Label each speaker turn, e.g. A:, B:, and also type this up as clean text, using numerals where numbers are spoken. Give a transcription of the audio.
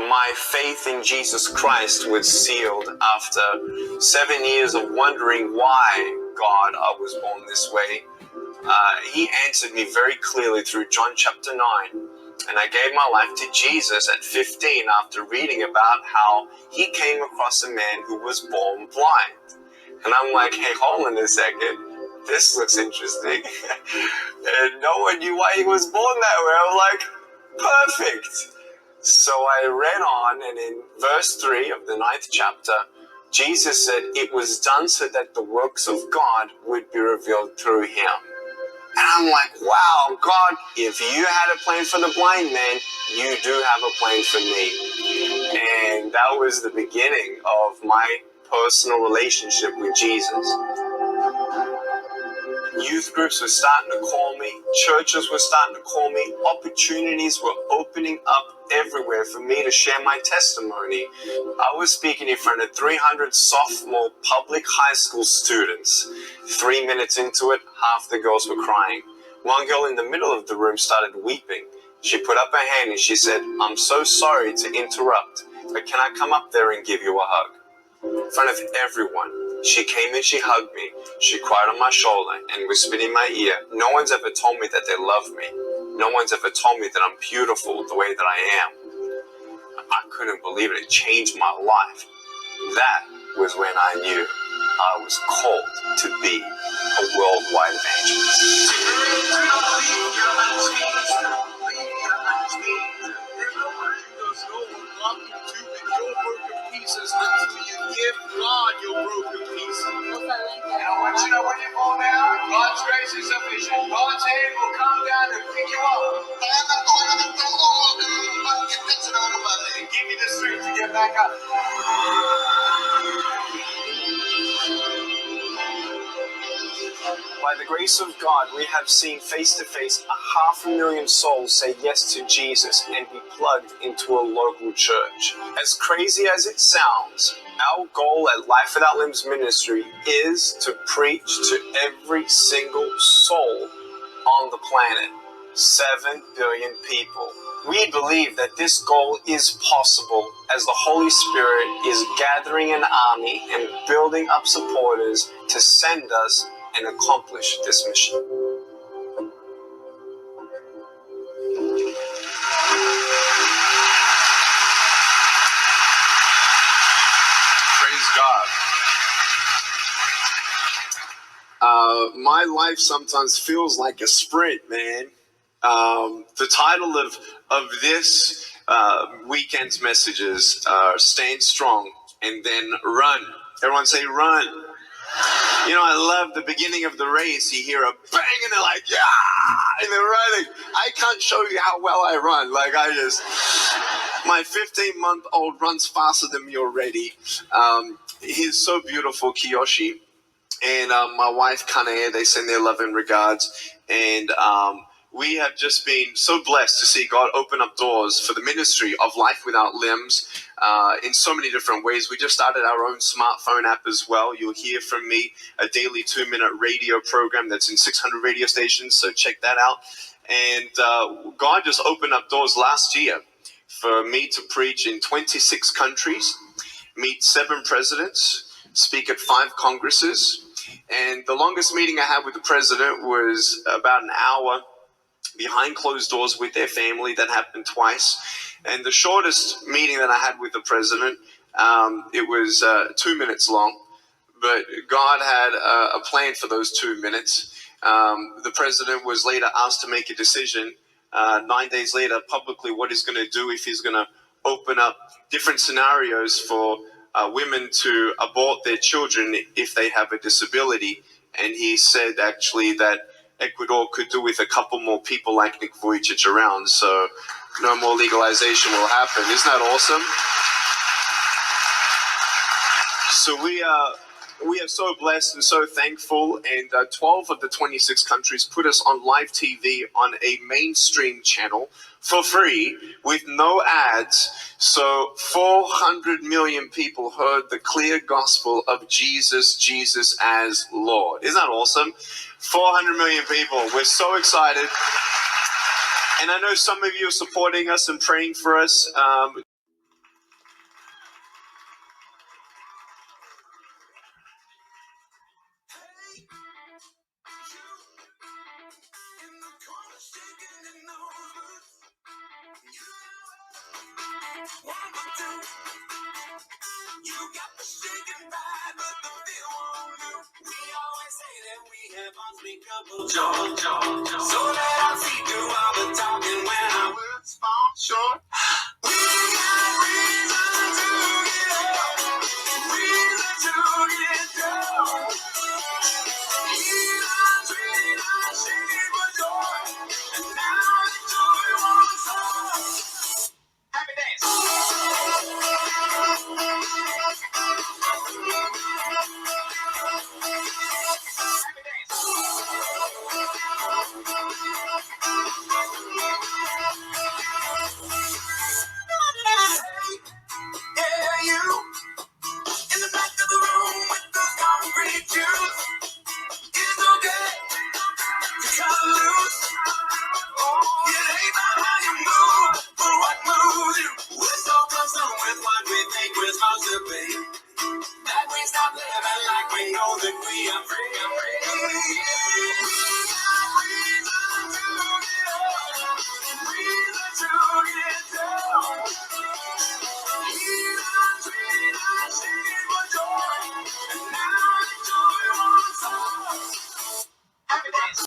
A: My faith in Jesus Christ was sealed after 7 years of wondering why God I was born this way. He answered me very clearly through John chapter 9. And I gave my life to Jesus at 15 after reading about how he came across a man who was born blind. And I'm like, hey, hold on a second. This looks interesting. And no one knew why he was born that way. I'm like, perfect. So I read on, and in verse 3 of the 9th chapter, Jesus said it was done so that the works of God would be revealed through him. And I'm like, wow, God, if you had a plan for the blind man, you do have a plan for me. And that was the beginning of my personal relationship with Jesus. Youth groups were starting to call me. Churches were starting to call me. Opportunities were opening up everywhere for me to share my testimony. I was speaking in front of 300 sophomore public high school students. 3 minutes into it, half the girls were crying. One girl in the middle of the room started weeping. She put up her hand and she said, I'm so sorry to interrupt, but can I come up there and give you a hug? In front of everyone. She came and she hugged me. She cried on my shoulder and whispered in my ear. No one's ever told me that they love me. No one's ever told me that I'm beautiful the way that I am. I couldn't believe it. It changed my life. That was when I knew I was called to be a worldwide evangelist.
B: Until you give God your broken pieces. And I want you to know when you fall down, God's grace is sufficient. God's hand will come down and pick you up. And give you the strength to get back up.
A: By the grace of God, we have seen face to face 500,000 souls say yes to Jesus and be plugged into a local church. As crazy as it sounds, our goal at Life Without Limbs Ministry is to preach to every single soul on the planet. 7 billion people. We believe that this goal is possible as the Holy Spirit is gathering an army and building up supporters to send us and accomplish this mission.
B: Praise God.
A: My life sometimes feels like a sprint, man. The title of this weekend's messages are Stand Strong and then Run. Everyone say run. You know, I love the beginning of the race. You hear a bang and they're like, yeah, and they're running. I can't show you how well I run. Like my 15-month-old runs faster than me already. He's so beautiful, Kiyoshi. And my wife, Kanae, they send their love and regards. And we have just been so blessed to see God open up doors for the ministry of Life Without Limbs in so many different ways. We just started our own smartphone app as well. You'll hear from me, a daily 2-minute radio program that's in 600 radio stations, so check that out. And God just opened up doors last year for me to preach in 26 countries, meet 7 presidents, speak at 5 congresses. And the longest meeting I had with the president was about an hour behind closed doors with their family. That happened twice. And the shortest meeting that I had with the president, it was 2 minutes long. But God had a plan for those 2 minutes. The president was later asked to make a decision 9 days later publicly what he's going to do if he's going to open up different scenarios for women to abort their children if they have a disability. And he said actually that Ecuador could do with a couple more people like Nick Vujicic around, so no more legalization will happen. Isn't that awesome? So we are so blessed and so thankful, and 12 of the 26 countries put us on live TV on a mainstream channel for free with no ads. So 400 million people heard the clear gospel of Jesus as Lord. Isn't that awesome? 400 million people. We're so excited. And I know some of you are supporting us and praying for us.
B: You got the shaking vibe, but the feel won't do. We always say that we have unspeakable joy. So let our feet do all the talking when our words fall short. We got reason to get up, reason to get down. He's our dream, our shame, our joy, and now the joy won't stop. Happy dance.